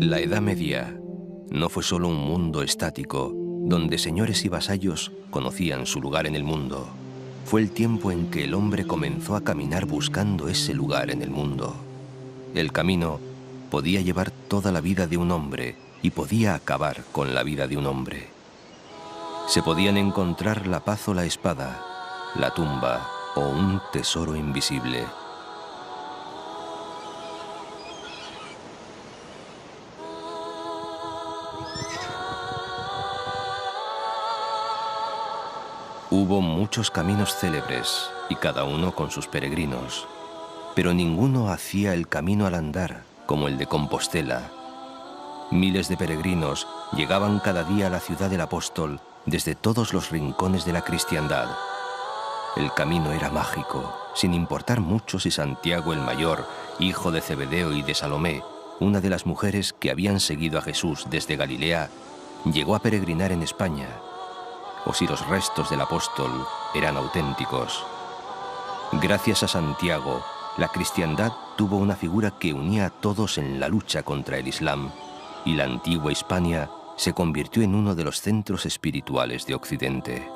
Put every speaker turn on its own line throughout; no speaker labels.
La Edad Media no fue solo un mundo estático, donde señores y vasallos conocían su lugar en el mundo. Fue el tiempo en que el hombre comenzó a caminar buscando ese lugar en el mundo. El camino podía llevar toda la vida de un hombre y podía acabar con la vida de un hombre. Se podían encontrar la paz o la espada, la tumba o un tesoro invisible. Hubo muchos caminos célebres y cada uno con sus peregrinos, pero ninguno hacía el camino al andar como el de Compostela. Miles de peregrinos llegaban cada día a la ciudad del apóstol desde todos los rincones de la cristiandad. El camino era mágico, sin importar mucho si Santiago el Mayor, hijo de Zebedeo y de Salomé, una de las mujeres que habían seguido a Jesús desde Galilea, llegó a peregrinar en España, o si los restos del apóstol eran auténticos. Gracias a Santiago, la cristiandad tuvo una figura que unía a todos en la lucha contra el Islam, y la antigua Hispania se convirtió en uno de los centros espirituales de Occidente.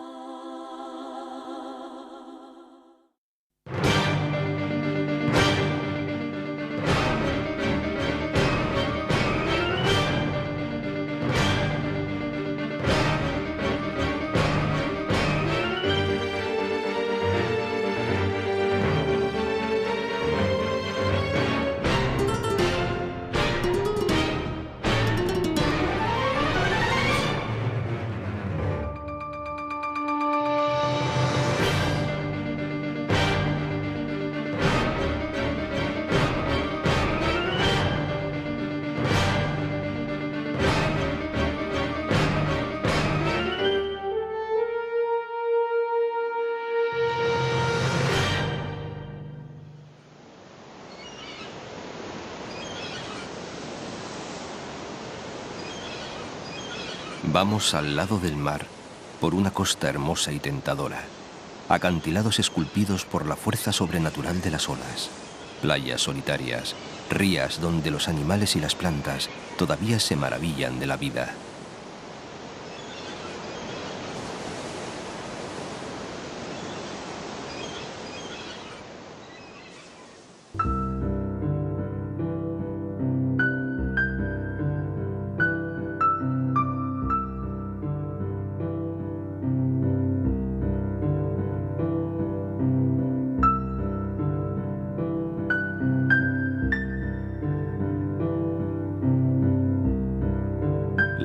Vamos al lado del mar, por una costa hermosa y tentadora, acantilados esculpidos por la fuerza sobrenatural de las olas, playas solitarias, rías donde los animales y las plantas todavía se maravillan de la vida.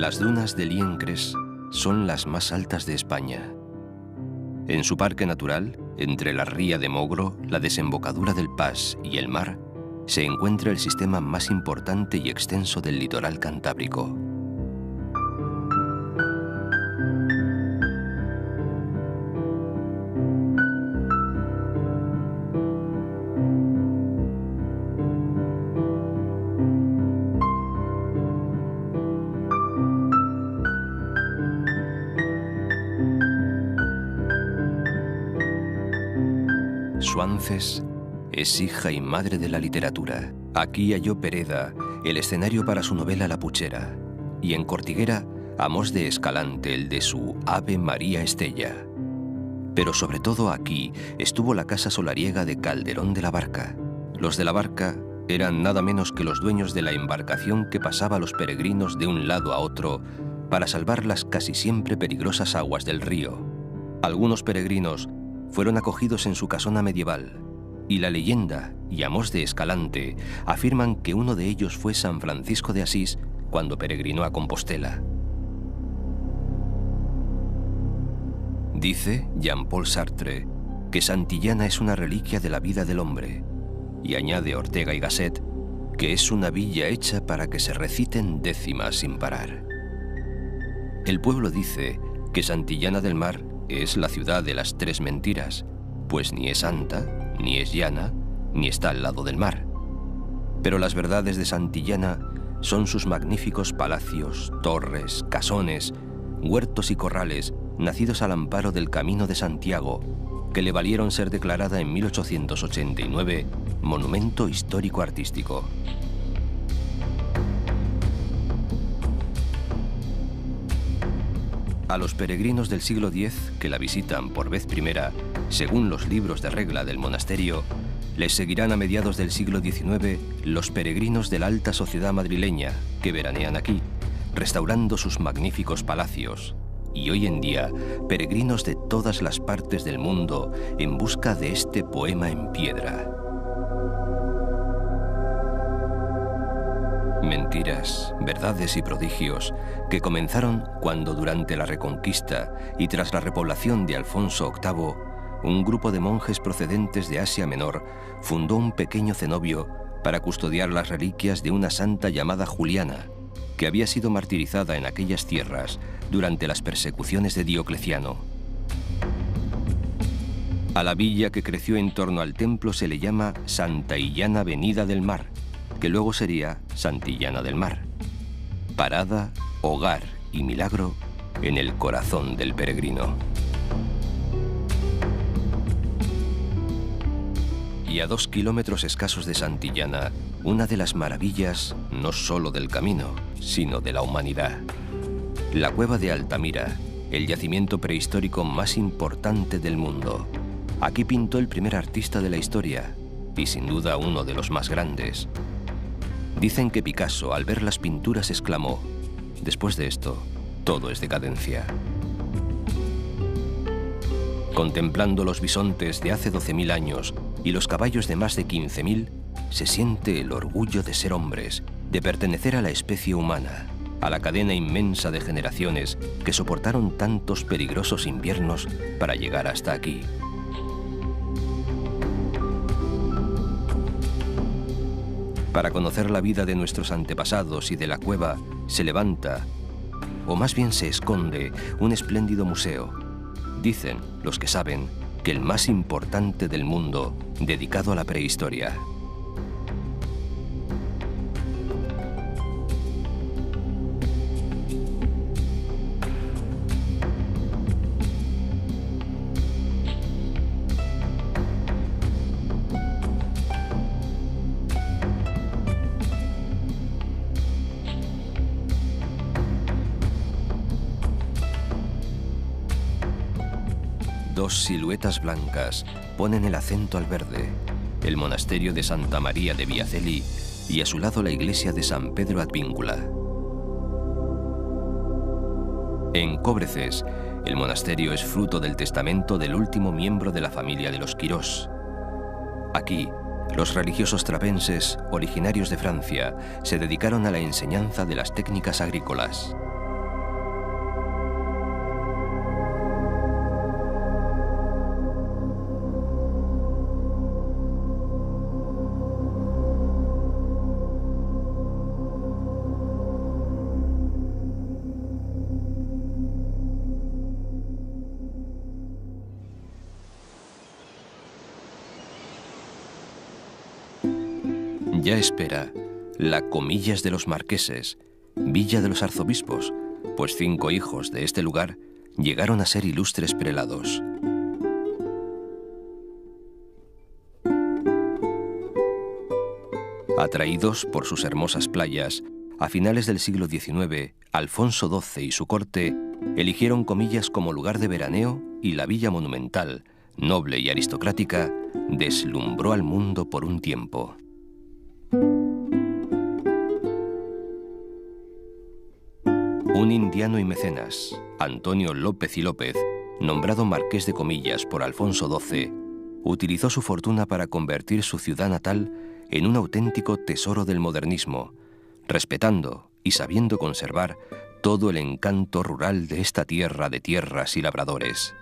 Las dunas de Liencres son las más altas de España. En su parque natural, entre la ría de Mogro, la desembocadura del Pas y el mar, se encuentra el sistema más importante y extenso del litoral cantábrico. Suances es hija y madre de la literatura. Aquí halló Pereda el escenario para su novela La Puchera, y en Cortiguera Amós de Escalante el de su Ave María Estella. Pero sobre todo aquí estuvo la casa solariega de Calderón de la Barca. Los de la Barca eran nada menos que los dueños de la embarcación que pasaba a los peregrinos de un lado a otro para salvar las casi siempre peligrosas aguas del río. Algunos peregrinos fueron acogidos en su casona medieval, y la leyenda y Amós de Escalante afirman que uno de ellos fue San Francisco de Asís cuando peregrinó a Compostela. Dice Jean-Paul Sartre que Santillana es una reliquia de la vida del hombre, y añade Ortega y Gasset que es una villa hecha para que se reciten décimas sin parar. El pueblo dice que Santillana del Mar es la ciudad de las tres mentiras, pues ni es santa, ni es llana, ni está al lado del mar. Pero las verdades de Santillana son sus magníficos palacios, torres, casones, huertos y corrales, nacidos al amparo del Camino de Santiago, que le valieron ser declarada en 1889 Monumento Histórico Artístico. A los peregrinos del siglo X que la visitan por vez primera, según los libros de regla del monasterio, les seguirán a mediados del siglo XIX los peregrinos de la alta sociedad madrileña que veranean aquí, restaurando sus magníficos palacios, y hoy en día peregrinos de todas las partes del mundo en busca de este poema en piedra. Mentiras, verdades y prodigios que comenzaron cuando durante la Reconquista y tras la repoblación de Alfonso VIII, un grupo de monjes procedentes de Asia Menor fundó un pequeño cenobio para custodiar las reliquias de una santa llamada Juliana, que había sido martirizada en aquellas tierras durante las persecuciones de Diocleciano. A la villa que creció en torno al templo se le llama Santa Illana Venida del Mar, que luego sería Santillana del Mar. Parada, hogar y milagro en el corazón del peregrino. Y a 2 kilómetros escasos de Santillana, una de las maravillas no solo del camino, sino de la humanidad. La cueva de Altamira, el yacimiento prehistórico más importante del mundo. Aquí pintó el primer artista de la historia, y sin duda uno de los más grandes. Dicen que Picasso, al ver las pinturas, exclamó: después de esto, todo es decadencia. Contemplando los bisontes de hace 12.000 años y los caballos de más de 15.000, se siente el orgullo de ser hombres, de pertenecer a la especie humana, a la cadena inmensa de generaciones que soportaron tantos peligrosos inviernos para llegar hasta aquí. Para conocer la vida de nuestros antepasados y de la cueva, se levanta, o más bien se esconde, un espléndido museo. Dicen los que saben que el más importante del mundo, dedicado a la prehistoria. Dos siluetas blancas ponen el acento al verde, el monasterio de Santa María de Viacelli y a su lado la iglesia de San Pedro Advíncula. En Cóbreces, el monasterio es fruto del testamento del último miembro de la familia de los Quirós. Aquí, los religiosos trapenses, originarios de Francia, se dedicaron a la enseñanza de las técnicas agrícolas. Ya espera la Comillas de los Marqueses, villa de los arzobispos, pues 5 hijos de este lugar llegaron a ser ilustres prelados. Atraídos por sus hermosas playas, a finales del siglo XIX, Alfonso XII y su corte eligieron Comillas como lugar de veraneo y la villa monumental, noble y aristocrática, deslumbró al mundo por un tiempo. Un indiano y mecenas, Antonio López y López, nombrado marqués de Comillas por Alfonso XII, utilizó su fortuna para convertir su ciudad natal en un auténtico tesoro del modernismo, respetando y sabiendo conservar todo el encanto rural de esta tierra de tierras y labradores.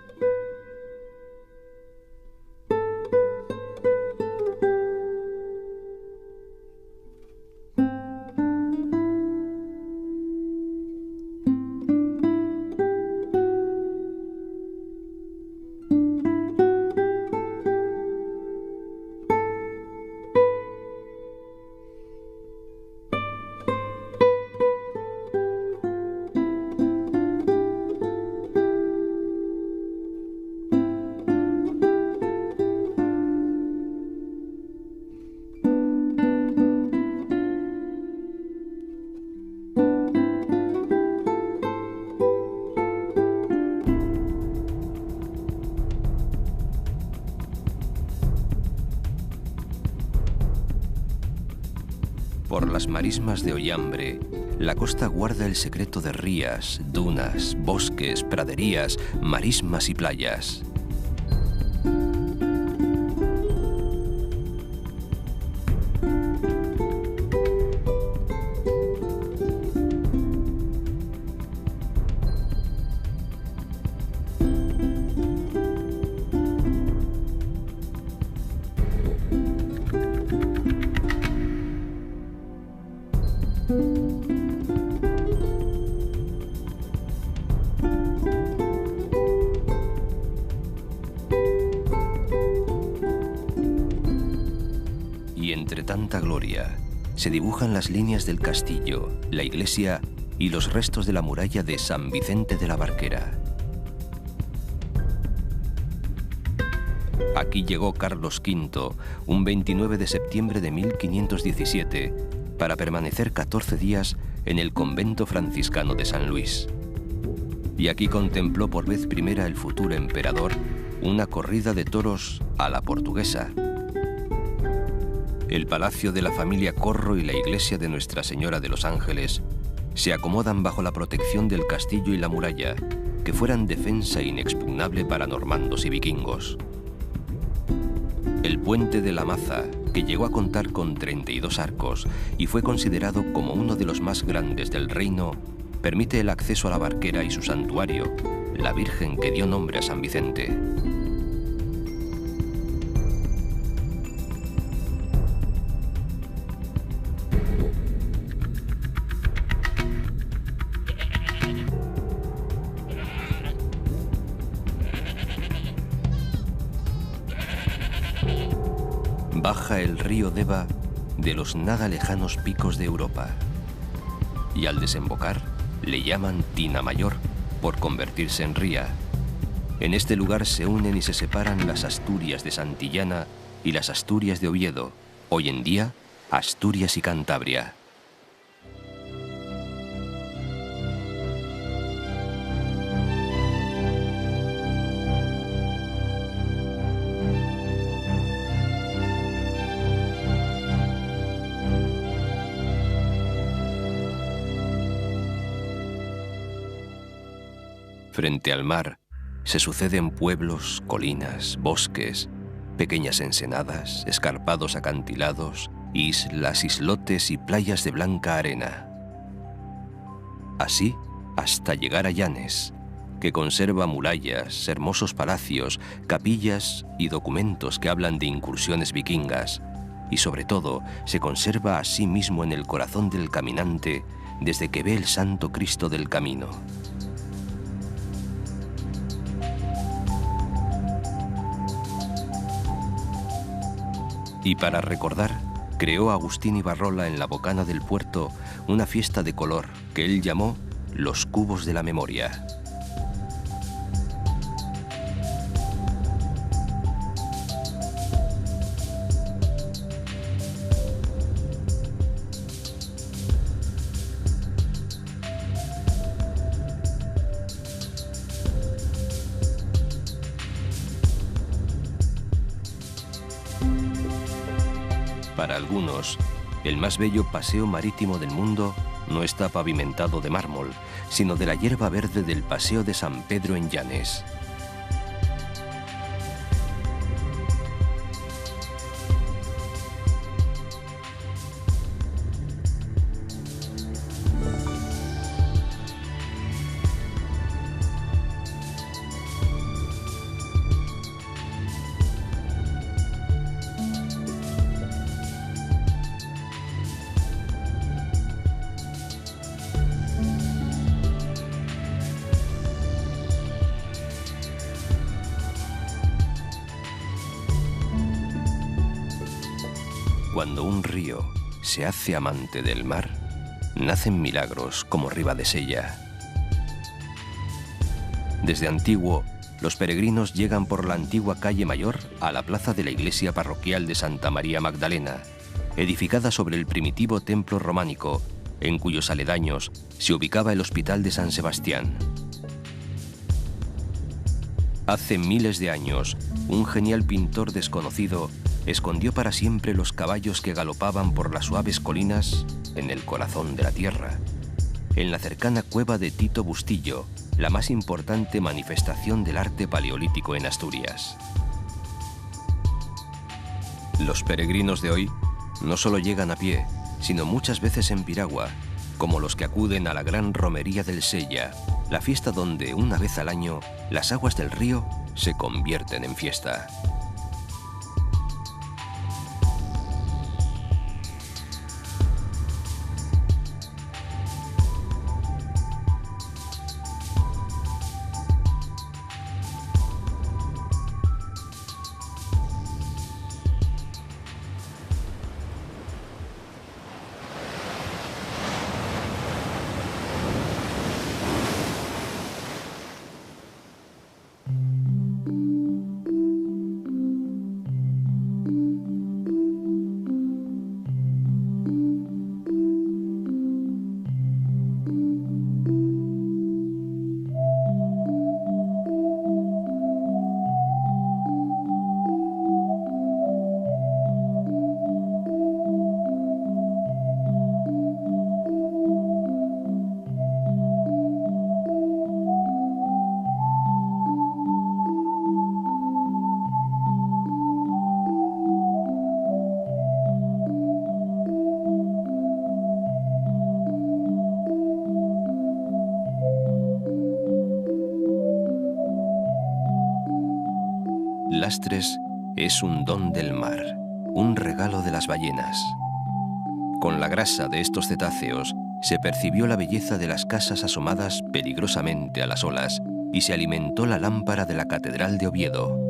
las marismas de Ollambre, la costa guarda el secreto de rías, dunas, bosques, praderías, marismas y playas. Y entre tanta gloria se dibujan las líneas del castillo, la iglesia y los restos de la muralla de San Vicente de la Barquera. Aquí llegó Carlos V un 29 de septiembre de 1517 para permanecer 14 días en el convento franciscano de San Luis. Y aquí contempló por vez primera el futuro emperador una corrida de toros a la portuguesa. El palacio de la familia Corro y la iglesia de Nuestra Señora de los Ángeles se acomodan bajo la protección del castillo y la muralla, que fueran defensa inexpugnable para normandos y vikingos. El puente de la Maza, que llegó a contar con 32 arcos y fue considerado como uno de los más grandes del reino, permite el acceso a la Barquera y su santuario, la Virgen que dio nombre a San Vicente. Baja el río Deva de los nada lejanos picos de Europa. Y al desembocar, le llaman Tina Mayor por convertirse en ría. En este lugar se unen y se separan las Asturias de Santillana y las Asturias de Oviedo, hoy en día Asturias y Cantabria. Frente al mar se suceden pueblos, colinas, bosques, pequeñas ensenadas, escarpados acantilados, islas, islotes y playas de blanca arena. Así hasta llegar a Llanes, que conserva murallas, hermosos palacios, capillas y documentos que hablan de incursiones vikingas, y sobre todo se conserva a sí mismo en el corazón del caminante desde que ve el Santo Cristo del Camino. Y para recordar, creó Agustín Ibarrola en la bocana del puerto una fiesta de color que él llamó Los Cubos de la Memoria. Para algunos, el más bello paseo marítimo del mundo no está pavimentado de mármol, sino de la hierba verde del Paseo de San Pedro en Llanes. Cuando un río se hace amante del mar, nacen milagros como Ribadesella. Desde antiguo, los peregrinos llegan por la antigua calle Mayor a la plaza de la iglesia parroquial de Santa María Magdalena, edificada sobre el primitivo templo románico, en cuyos aledaños se ubicaba el Hospital de San Sebastián. Hace miles de años, un genial pintor desconocido escondió para siempre los caballos que galopaban por las suaves colinas en el corazón de la tierra, en la cercana cueva de Tito Bustillo, la más importante manifestación del arte paleolítico en Asturias. Los peregrinos de hoy no solo llegan a pie, sino muchas veces en piragua, como los que acuden a la gran romería del Sella, la fiesta donde una vez al año las aguas del río se convierten en fiesta. Lastres es un don del mar, un regalo de las ballenas. Con la grasa de estos cetáceos se percibió la belleza de las casas asomadas peligrosamente a las olas y se alimentó la lámpara de la Catedral de Oviedo.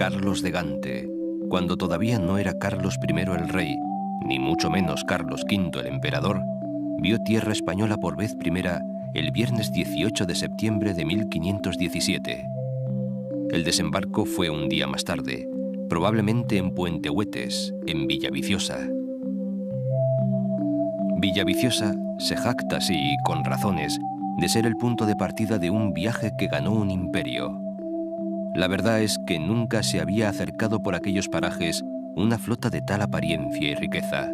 Carlos de Gante, cuando todavía no era Carlos I el rey, ni mucho menos Carlos V el emperador, vio tierra española por vez primera el viernes 18 de septiembre de 1517. El desembarco fue un día más tarde, probablemente en Puente Huetes, en Villaviciosa. Villaviciosa se jacta así, y con razones, de ser el punto de partida de un viaje que ganó un imperio. La verdad es que nunca se había acercado por aquellos parajes una flota de tal apariencia y riqueza.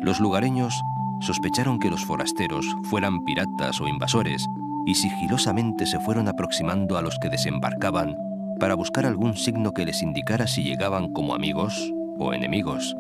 Los lugareños sospecharon que los forasteros fueran piratas o invasores y sigilosamente se fueron aproximando a los que desembarcaban para buscar algún signo que les indicara si llegaban como amigos o enemigos.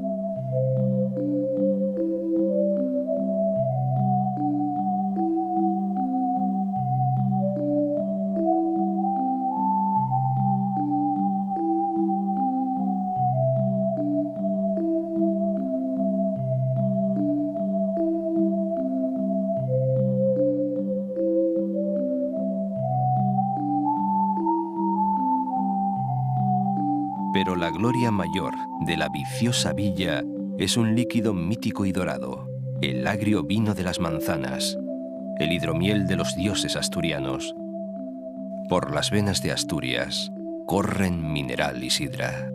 Pero la gloria mayor de la viciosa villa es un líquido mítico y dorado, el agrio vino de las manzanas, el hidromiel de los dioses asturianos. Por las venas de Asturias corren mineral y sidra.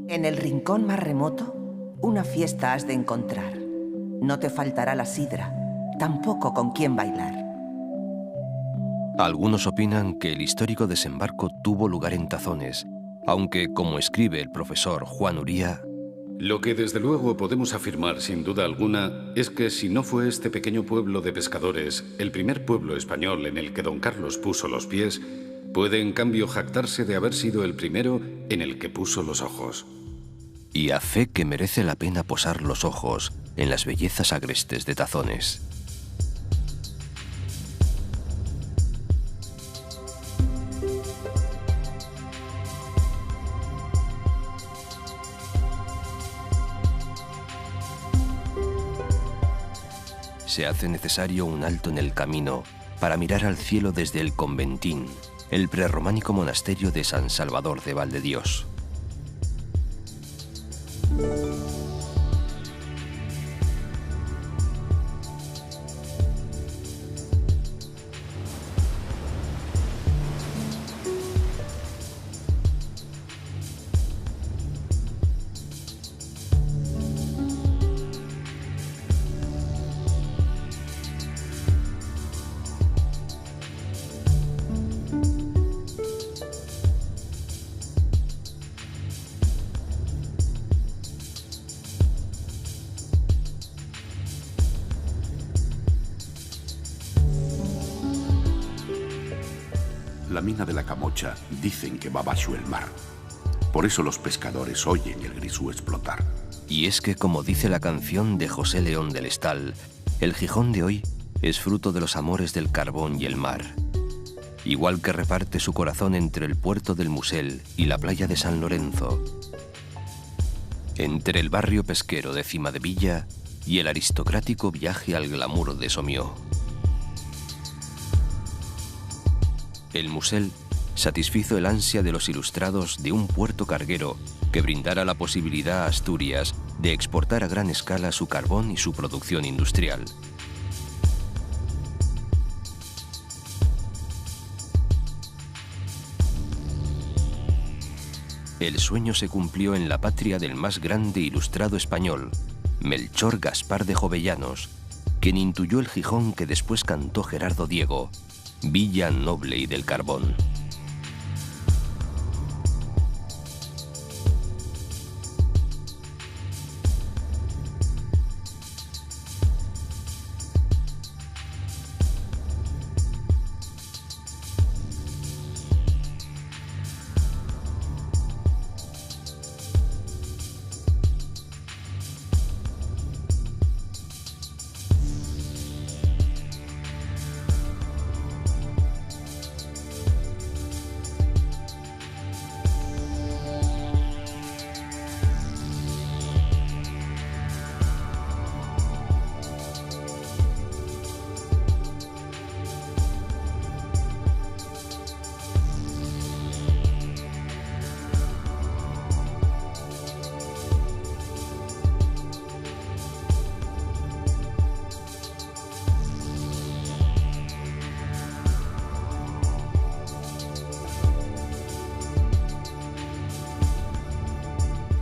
En el rincón más remoto, una fiesta has de encontrar. No te faltará la sidra, tampoco con quién bailar.
Algunos opinan que el histórico desembarco tuvo lugar en Tazones, aunque, como escribe el profesor Juan Uría,
lo que desde luego podemos afirmar sin duda alguna es que si no fue este pequeño pueblo de pescadores el primer pueblo español en el que don Carlos puso los pies, puede en cambio jactarse de haber sido el primero en el que puso los ojos.
Y a fe que merece la pena posar los ojos en las bellezas agrestes de Tazones. Se hace necesario un alto en el camino para mirar al cielo desde el conventín, el prerrománico monasterio de San Salvador de Valdedios.
mina de la Camocha dicen que va bajo el mar. Por eso los pescadores oyen el grisú explotar.
Y es que, como dice la canción de José León del Estal, el Gijón de hoy es fruto de los amores del carbón y el mar. Igual que reparte su corazón entre el puerto del Musel y la playa de San Lorenzo, entre el barrio pesquero de Cimadevilla y el aristocrático viaje al glamour de Somió. El Musel satisfizo el ansia de los ilustrados de un puerto carguero que brindara la posibilidad a Asturias de exportar a gran escala su carbón y su producción industrial. El sueño se cumplió en la patria del más grande ilustrado español, Melchor Gaspar de Jovellanos, quien intuyó el Gijón que después cantó Gerardo Diego, Villa noble y del carbón.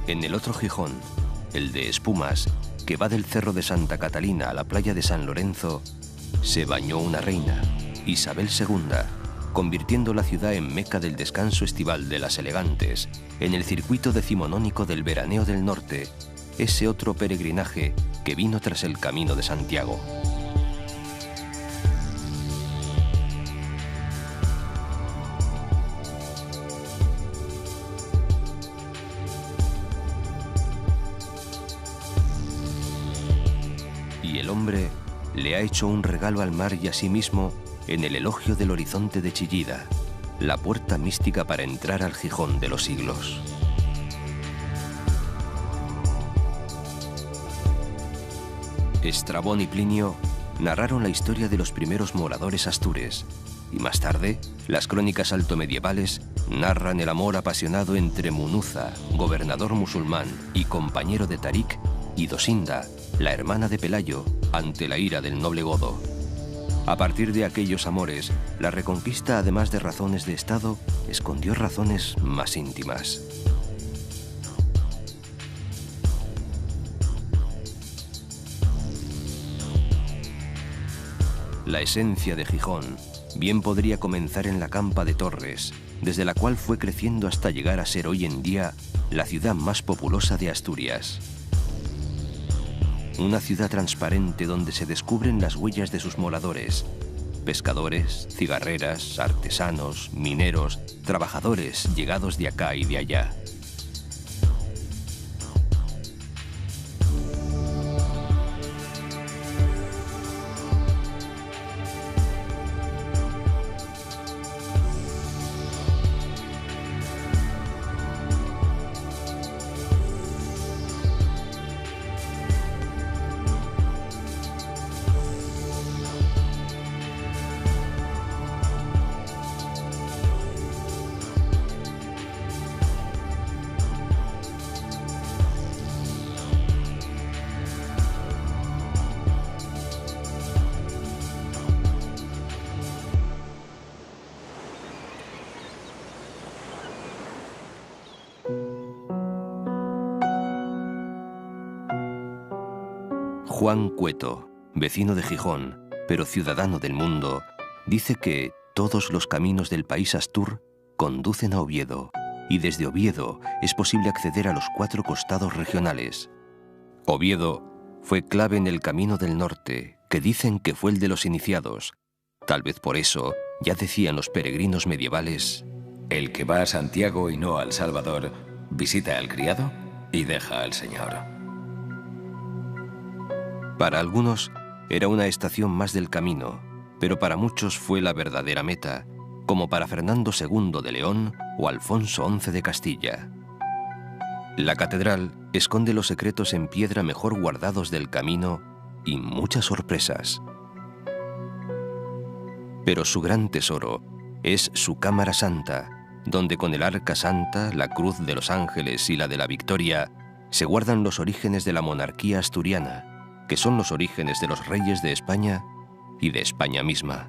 En el otro Gijón, el de Espumas, que va del Cerro de Santa Catalina a la playa de San Lorenzo, se bañó una reina, Isabel II, convirtiendo la ciudad en meca del descanso estival de las elegantes, en el circuito decimonónico del Veraneo del Norte, ese otro peregrinaje que vino tras el Camino de Santiago. Y el hombre le ha hecho un regalo al mar y a sí mismo en el elogio del horizonte de Chillida, la puerta mística para entrar al Gijón de los siglos. Estrabón y Plinio narraron la historia de los primeros moradores astures, y más tarde, las crónicas altomedievales narran el amor apasionado entre Munuza, gobernador musulmán y compañero de Tarik, y Dosinda, la hermana de Pelayo, ante la ira del noble godo. A partir de aquellos amores, la reconquista, además de razones de Estado, escondió razones más íntimas. La esencia de Gijón bien podría comenzar en la Campa de Torres, desde la cual fue creciendo hasta llegar a ser hoy en día la ciudad más populosa de Asturias. Una ciudad transparente donde se descubren las huellas de sus moradores, pescadores, cigarreras, artesanos, mineros, trabajadores llegados de acá y de allá. Juan Cueto, vecino de Gijón, pero ciudadano del mundo, dice que todos los caminos del país astur conducen a Oviedo, y desde Oviedo es posible acceder a los 4 costados regionales. Oviedo fue clave en el Camino del Norte, que dicen que fue el de los iniciados. Tal vez por eso Ya decían los peregrinos medievales:
el que va a Santiago y no al Salvador, visita al criado y deja al Señor.
Para algunos era una estación más del camino, pero para muchos fue la verdadera meta, como para Fernando II de León o Alfonso XI de Castilla. La catedral esconde los secretos en piedra mejor guardados del camino y muchas sorpresas. Pero su gran tesoro es su cámara santa, donde con el arca santa, la cruz de los ángeles y la de la victoria, se guardan los orígenes de la monarquía asturiana, que son los orígenes de los reyes de España y de España misma.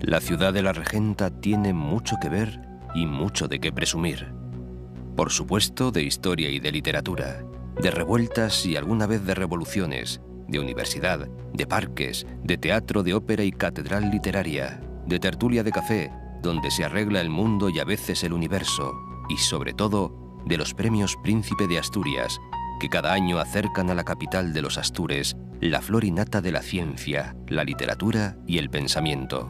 La ciudad de la Regenta tiene mucho que ver y mucho de qué presumir. Por supuesto, de historia y de literatura, de revueltas y alguna vez de revoluciones, de universidad, de parques, de teatro, de ópera y catedral literaria, de tertulia de café, donde se arregla el mundo y a veces el universo, y sobre todo, de los premios Príncipe de Asturias, que cada año acercan a la capital de los Astures la flor innata de la ciencia, la literatura y el pensamiento.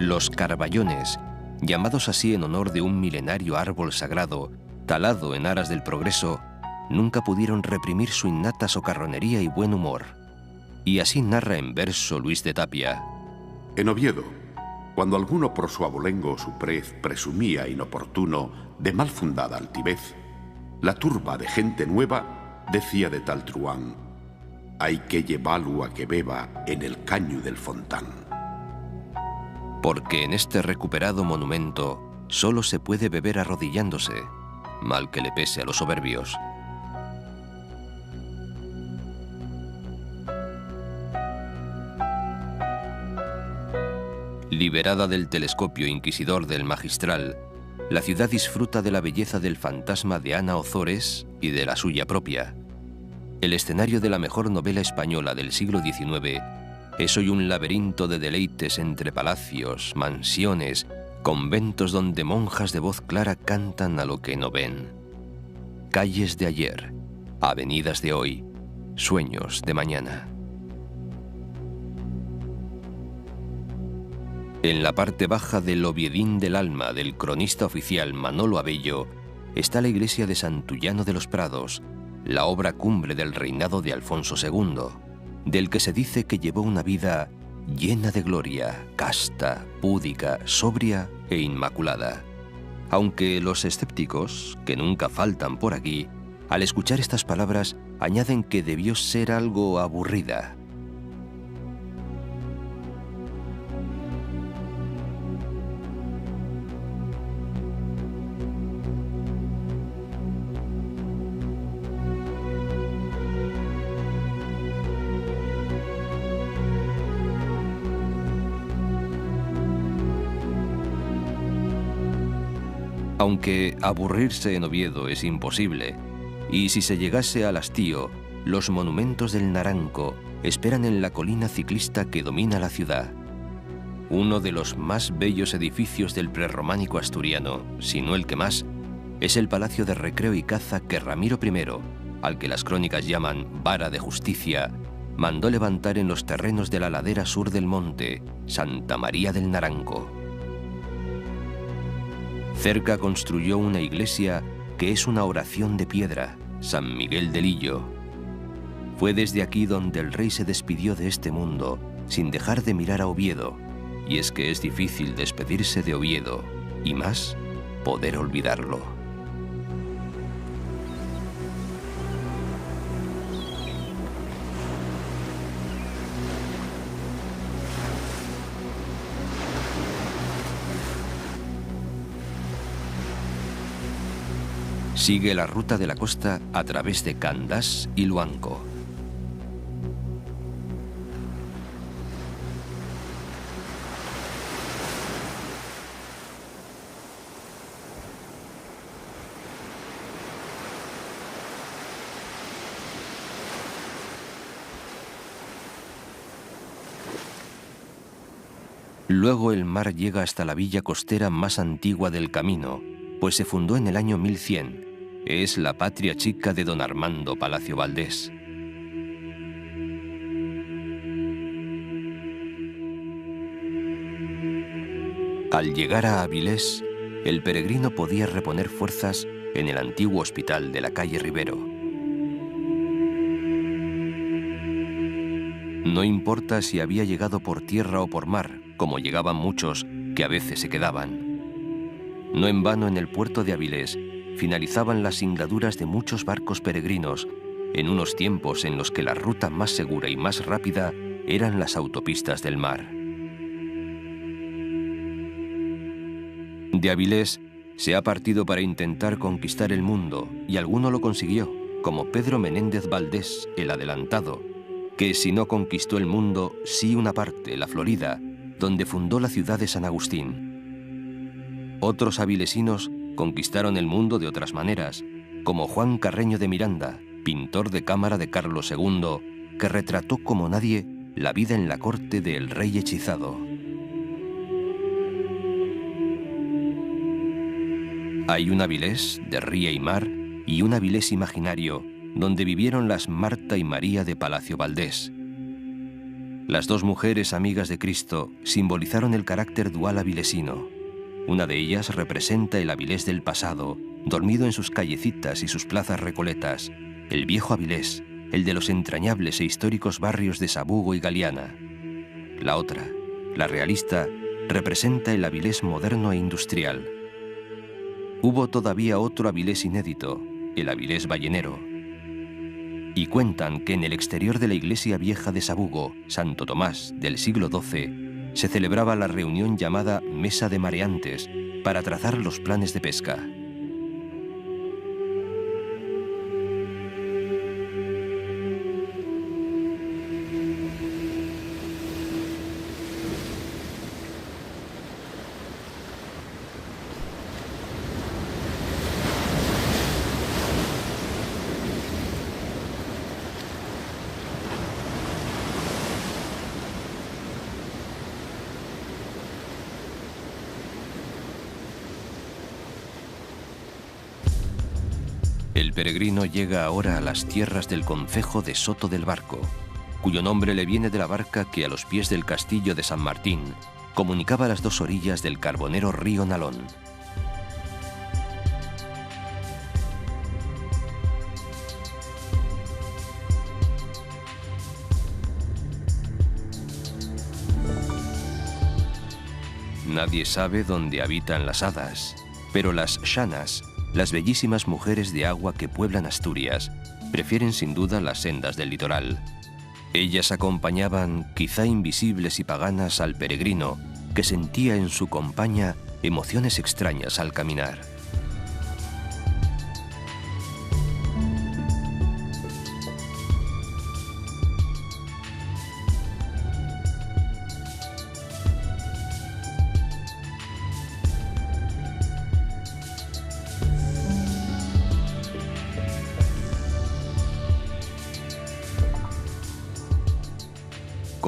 Los carballones, llamados así en honor de un milenario árbol sagrado, talado en aras del progreso, nunca pudieron reprimir su innata socarronería y buen humor. Y así narra en verso Luis de Tapia.
En Oviedo, cuando alguno por su abolengo o su prez presumía inoportuno de mal fundada altivez, la turba de gente nueva decía de tal truán: hay que llevarlo a que beba en el caño del fontán.
Porque en este recuperado monumento solo se puede beber arrodillándose, mal que le pese a los soberbios. Liberada del telescopio inquisidor del magistral, la ciudad disfruta de la belleza del fantasma de Ana Ozores y de la suya propia. El escenario de la mejor novela española del siglo XIX es hoy un laberinto de deleites entre palacios, mansiones, conventos donde monjas de voz clara cantan a lo que no ven. Calles de ayer, avenidas de hoy, sueños de mañana. En la parte baja del Oviedín del alma del cronista oficial Manolo Abello está la iglesia de Santullano de los Prados, la obra cumbre del reinado de Alfonso II, del que se dice que llevó una vida llena de gloria, casta, púdica, sobria e inmaculada. Aunque los escépticos, que nunca faltan por aquí, al escuchar estas palabras añaden que debió ser algo aburrida. Aunque aburrirse en Oviedo es imposible, y si se llegase al hastío, los monumentos del Naranco esperan en la colina ciclista que domina la ciudad. Uno de los más bellos edificios del prerrománico asturiano, si no el que más, es el Palacio de Recreo y Caza que Ramiro I, al que las crónicas llaman vara de justicia, mandó levantar en los terrenos de la ladera sur del monte Santa María del Naranco. Cerca construyó una iglesia que es una oración de piedra, San Miguel de Lillo. Fue desde aquí donde el rey se despidió de este mundo sin dejar de mirar a Oviedo, y es que es difícil despedirse de Oviedo, y más, poder olvidarlo. Sigue la ruta de la costa a través de Candás y Luanco. Luego el mar llega hasta la villa costera más antigua del camino, pues se fundó en el año 1100. Es la patria chica de don Armando Palacio Valdés. Al llegar a Avilés, el peregrino podía reponer fuerzas en el antiguo hospital de la calle Rivero. No importa si había llegado por tierra o por mar, como llegaban muchos, que a veces se quedaban. No en vano en el puerto de Avilés finalizaban las singaduras de muchos barcos peregrinos, en unos tiempos en los que la ruta más segura y más rápida eran las autopistas del mar. De Avilés se ha partido para intentar conquistar el mundo, y alguno lo consiguió, como Pedro Menéndez Valdés, el adelantado, que si no conquistó el mundo, sí una parte, la Florida, donde fundó la ciudad de San Agustín. Otros avilesinos conquistaron el mundo de otras maneras, como Juan Carreño de Miranda, pintor de cámara de Carlos II, que retrató como nadie la vida en la corte del rey hechizado. Hay un Avilés de ría y mar y un Avilés imaginario, donde vivieron las Marta y María de Palacio Valdés. Las dos mujeres amigas de Cristo simbolizaron el carácter dual avilesino. Una de ellas representa el Avilés del pasado, dormido en sus callecitas y sus plazas recoletas, el viejo Avilés, el de los entrañables e históricos barrios de Sabugo y Galiana. La otra, la realista, representa el Avilés moderno e industrial. Hubo todavía otro Avilés inédito, el Avilés ballenero. Y cuentan que en el exterior de la iglesia vieja de Sabugo, Santo Tomás, del siglo XII, se celebraba la reunión llamada Mesa de Mareantes para trazar los planes de pesca. El peregrino llega ahora a las tierras del concejo de Soto del Barco, cuyo nombre le viene de la barca que a los pies del castillo de San Martín comunicaba las dos orillas del carbonero río Nalón. Nadie sabe dónde habitan las hadas, pero las shanas, las bellísimas mujeres de agua que pueblan Asturias, prefieren sin duda las sendas del litoral. Ellas acompañaban, quizá invisibles y paganas, al peregrino, que sentía en su compañía emociones extrañas al caminar.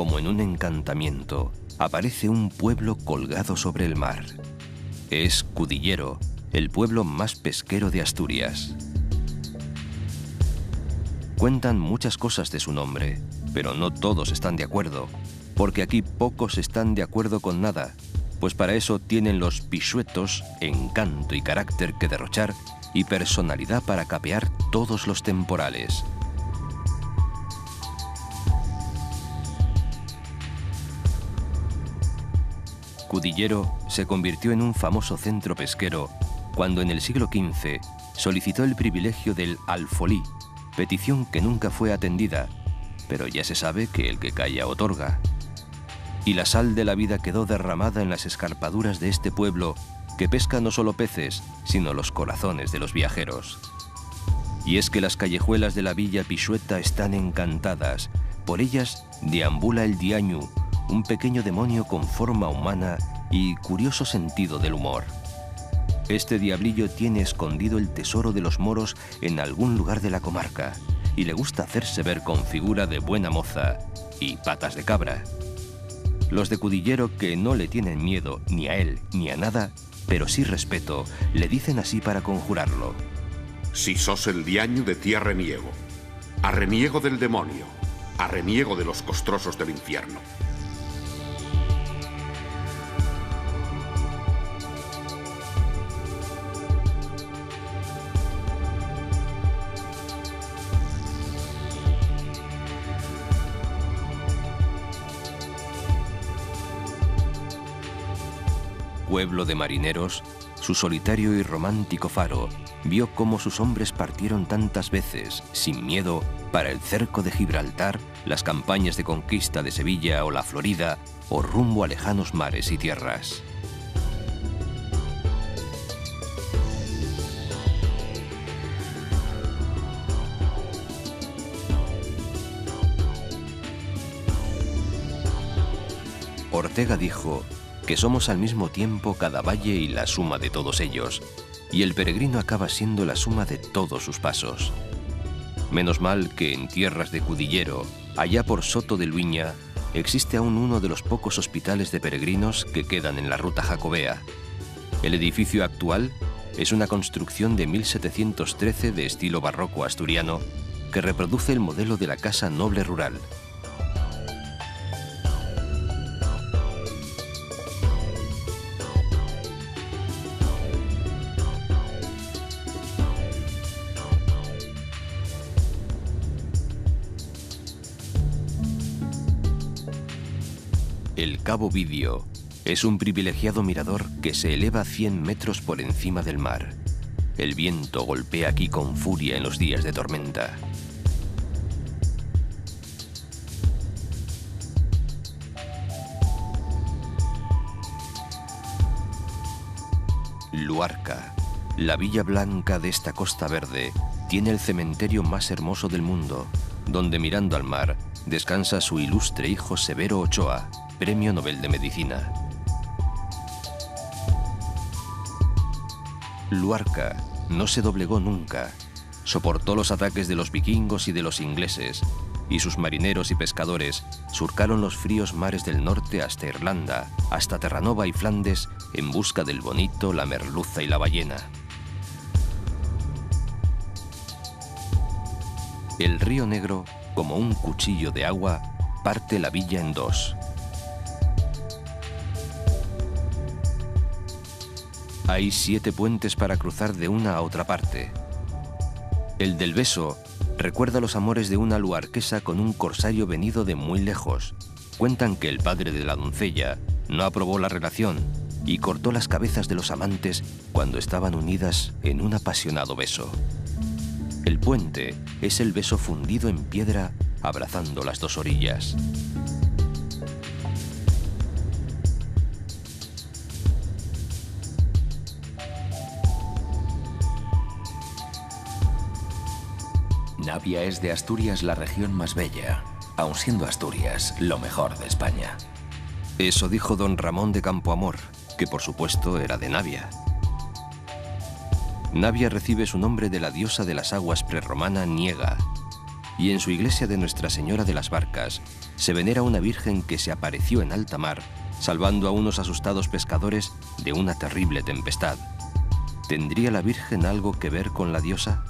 Como en un encantamiento, aparece un pueblo colgado sobre el mar. Es Cudillero, el pueblo más pesquero de Asturias. Cuentan muchas cosas de su nombre, pero no todos están de acuerdo, porque aquí pocos están de acuerdo con nada, pues para eso tienen los pisuetos encanto y carácter que derrochar y personalidad para capear todos los temporales. Cudillero se convirtió en un famoso centro pesquero cuando en el siglo XV solicitó el privilegio del alfolí, petición que nunca fue atendida, pero ya se sabe que el que calla otorga. Y la sal de la vida quedó derramada en las escarpaduras de este pueblo que pesca no solo peces, sino los corazones de los viajeros. Y es que las callejuelas de la villa Pisueta están encantadas. Por ellas deambula el diañu, un pequeño demonio con forma humana y curioso sentido del humor. Este diablillo tiene escondido el tesoro de los moros en algún lugar de la comarca y le gusta hacerse ver con figura de buena moza y patas de cabra. Los de Cudillero, que no le tienen miedo ni a él ni a nada, pero sí respeto, le dicen así para conjurarlo.
Si sos el diaño de ti arreniego del demonio, arreniego de los costrosos del infierno.
Pueblo de marineros, su solitario y romántico faro vio cómo sus hombres partieron tantas veces, sin miedo, para el cerco de Gibraltar, las campañas de conquista de Sevilla o la Florida, o rumbo a lejanos mares y tierras. Ortega dijo que somos al mismo tiempo cada valle y la suma de todos ellos, y el peregrino acaba siendo la suma de todos sus pasos. Menos mal que en tierras de Cudillero, allá por Soto de Luiña, existe aún uno de los pocos hospitales de peregrinos que quedan en la ruta jacobea. El edificio actual es una construcción de 1713 de estilo barroco asturiano que reproduce el modelo de la casa noble rural. El Cabo Vidio es un privilegiado mirador que se eleva 100 metros por encima del mar. El viento golpea aquí con furia en los días de tormenta. Luarca, la villa blanca de esta costa verde, tiene el cementerio más hermoso del mundo, donde mirando al mar descansa su ilustre hijo Severo Ochoa, Premio Nobel de Medicina. Luarca no se doblegó nunca, soportó los ataques de los vikingos y de los ingleses, y sus marineros y pescadores surcaron los fríos mares del norte hasta Irlanda, hasta Terranova y Flandes, en busca del bonito, la merluza y la ballena. El río Negro, como un cuchillo de agua, parte la villa en dos. Hay 7 puentes para cruzar de una a otra parte. El del Beso recuerda los amores de una luarquesa con un corsario venido de muy lejos. Cuentan que el padre de la doncella no aprobó la relación y cortó las cabezas de los amantes cuando estaban unidas en un apasionado beso. El puente es el beso fundido en piedra abrazando las dos orillas.
Navia es de Asturias la región más bella, aun siendo Asturias lo mejor de España.
Eso dijo don Ramón de Campoamor, que por supuesto era de Navia. Navia recibe su nombre de la diosa de las aguas prerromana Niega, y en su iglesia de Nuestra Señora de las Barcas se venera una virgen que se apareció en alta mar, salvando a unos asustados pescadores de una terrible tempestad. ¿Tendría la virgen algo que ver con la diosa?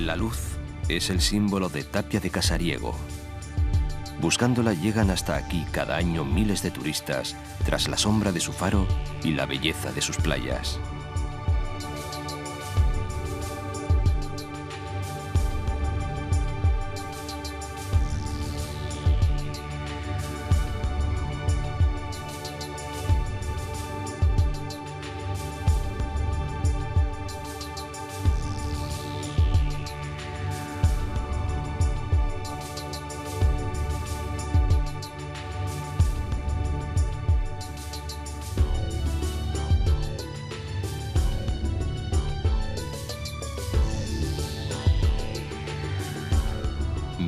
La luz es el símbolo de Tapia de Casariego. Buscándola llegan hasta aquí cada año miles de turistas tras la sombra de su faro y la belleza de sus playas.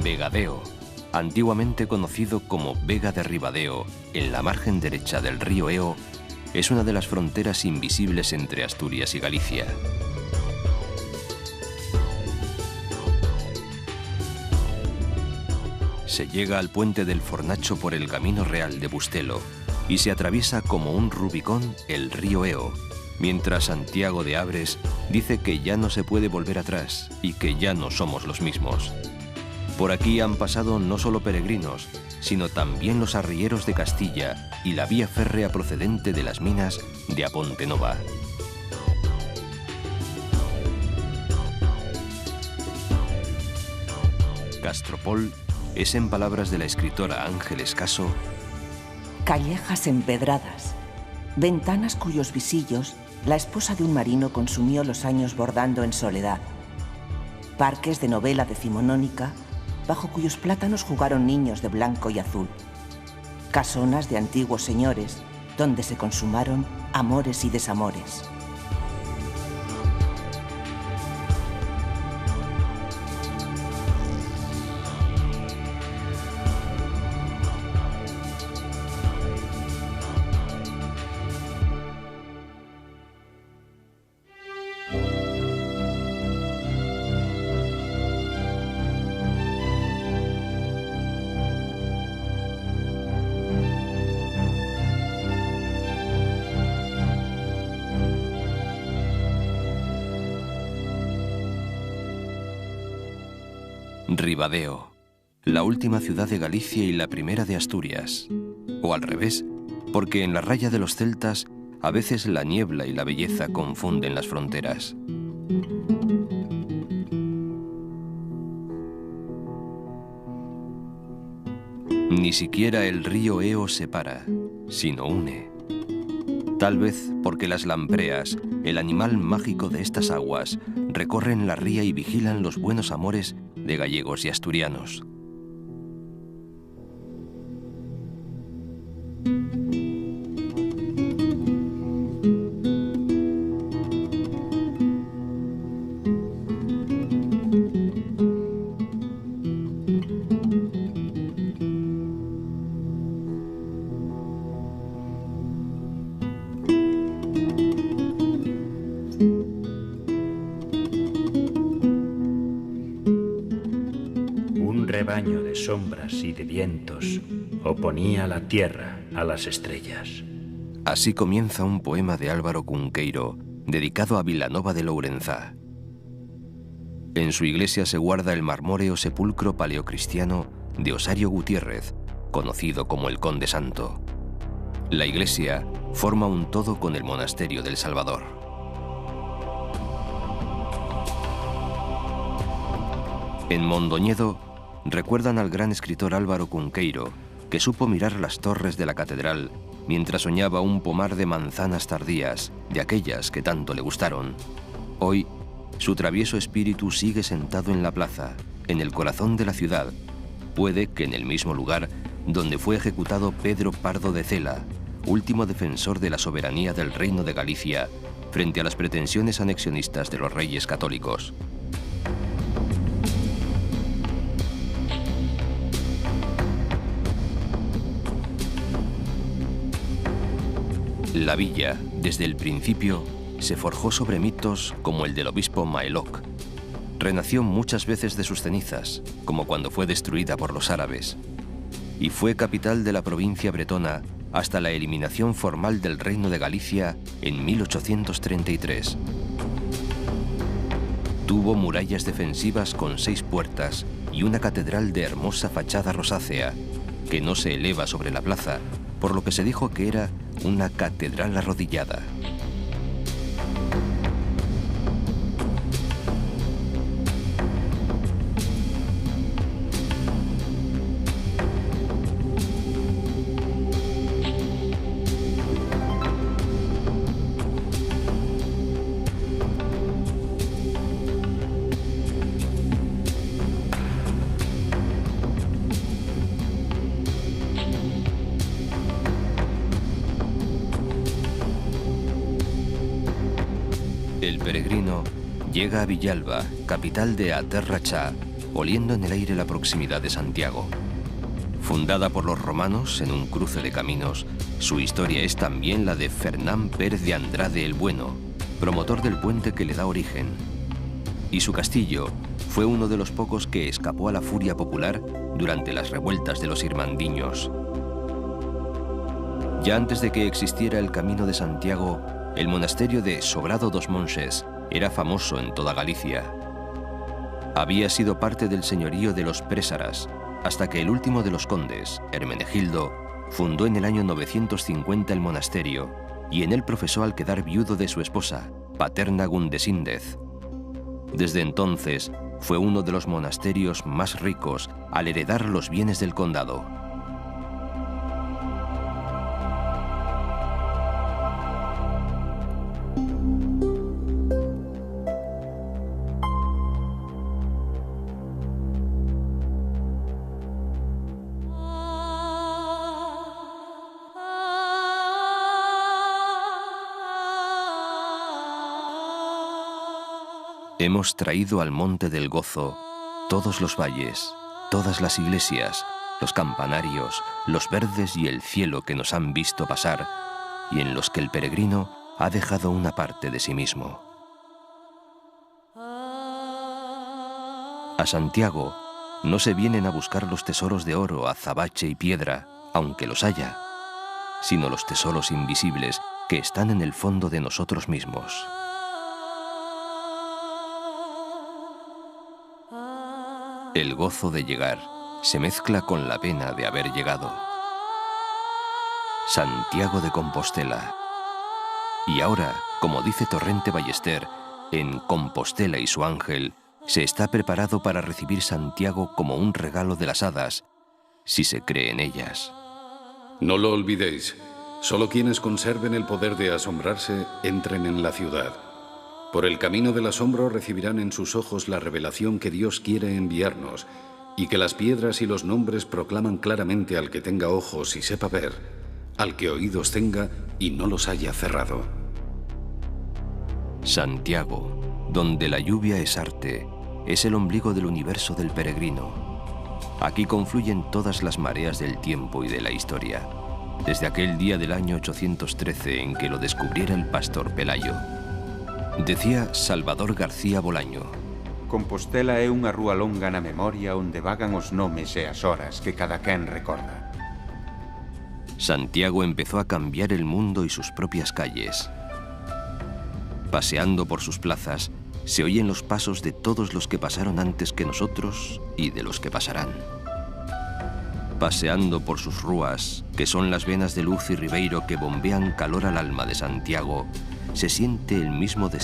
Vegadeo, antiguamente conocido como Vega de Ribadeo, en la margen derecha del río Eo, es una de las fronteras invisibles entre Asturias y Galicia. Se llega al puente del Fornacho por el Camino Real de Bustelo y se atraviesa como un Rubicón el río Eo, mientras Santiago de Abres dice que ya no se puede volver atrás y que ya no somos los mismos. Por aquí han pasado no solo peregrinos, sino también los arrieros de Castilla y la vía férrea procedente de las minas de Aponte Nova. Castropol es, en palabras de la escritora Ángeles Caso,
callejas empedradas, ventanas cuyos visillos la esposa de un marino consumió los años bordando en soledad, parques de novela decimonónica bajo cuyos plátanos jugaron niños de blanco y azul, casonas de antiguos señores donde se consumaron amores y desamores.
Ribadeo, la última ciudad de Galicia y la primera de Asturias. O al revés, porque en la raya de los celtas a veces la niebla y la belleza confunden las fronteras. Ni siquiera el río Eo separa, sino une. Tal vez porque las lampreas, el animal mágico de estas aguas, recorren la ría y vigilan los buenos amores de gallegos y asturianos.
Rebaño de sombras y de vientos oponía la tierra a las estrellas.
Así comienza un poema de Álvaro Cunqueiro dedicado a Vilanova de Lourenzá. En su iglesia se guarda el marmóreo sepulcro paleocristiano de Osario Gutiérrez, conocido como el Conde Santo. La iglesia forma un todo con el monasterio del Salvador. En Mondoñedo recuerdan al gran escritor Álvaro Cunqueiro, que supo mirar las torres de la catedral mientras soñaba un pomar de manzanas tardías, de aquellas que tanto le gustaron. Hoy, su travieso espíritu sigue sentado en la plaza, en el corazón de la ciudad, puede que en el mismo lugar donde fue ejecutado Pedro Pardo de Cela, último defensor de la soberanía del Reino de Galicia frente a las pretensiones anexionistas de los reyes católicos. La villa, desde el principio, se forjó sobre mitos como el del obispo Maeloc. Renació muchas veces de sus cenizas, como cuando fue destruida por los árabes, y fue capital de la provincia bretona hasta la eliminación formal del Reino de Galicia en 1833. Tuvo murallas defensivas con 6 puertas y una catedral de hermosa fachada rosácea, que no se eleva sobre la plaza, por lo que se dijo que era una catedral arrodillada. El peregrino llega a Villalba, capital de Aterrachá, oliendo en el aire la proximidad de Santiago. Fundada por los romanos en un cruce de caminos, su historia es también la de Fernán Pérez de Andrade el Bueno, promotor del puente que le da origen. Y su castillo fue uno de los pocos que escapó a la furia popular durante las revueltas de los irmandiños. Ya antes de que existiera el Camino de Santiago, el monasterio de Sobrado dos Monses era famoso en toda Galicia. Había sido parte del señorío de los Présaras, hasta que el último de los condes, Hermenegildo, fundó en el año 950 el monasterio y en él profesó al quedar viudo de su esposa, Paterna Gundesíndez. Desde entonces fue uno de los monasterios más ricos al heredar los bienes del condado. Hemos traído al monte del gozo todos los valles, todas las iglesias, los campanarios, los verdes y el cielo que nos han visto pasar y en los que el peregrino ha dejado una parte de sí mismo. A Santiago no se vienen a buscar los tesoros de oro, azabache y piedra, aunque los haya, sino los tesoros invisibles que están en el fondo de nosotros mismos. El gozo de llegar se mezcla con la pena de haber llegado. Santiago de Compostela. Y ahora, como dice Torrente Ballester, en Compostela y su ángel, se está preparado para recibir Santiago como un regalo de las hadas, si se cree en ellas.
No lo olvidéis, solo quienes conserven el poder de asombrarse entren en la ciudad. Por el camino del asombro recibirán en sus ojos la revelación que Dios quiere enviarnos y que las piedras y los nombres proclaman claramente al que tenga ojos y sepa ver, al que oídos tenga y no los haya cerrado.
Santiago, donde la lluvia es arte, es el ombligo del universo del peregrino. Aquí confluyen todas las mareas del tiempo y de la historia, desde aquel día del año 813 en que lo descubriera el pastor Pelayo. Decía Salvador García Bolaño:
Compostela é unha rúa longa na memoria onde vagan os nomes e as horas que cada quen recorda.
Santiago empezó a cambiar el mundo y sus propias calles. Paseando por sus plazas, se oyen los pasos de todos los que pasaron antes que nosotros y de los que pasarán. Paseando por sus rúas, que son las venas de luz y ribeiro que bombean calor al alma de Santiago, se siente el mismo deseo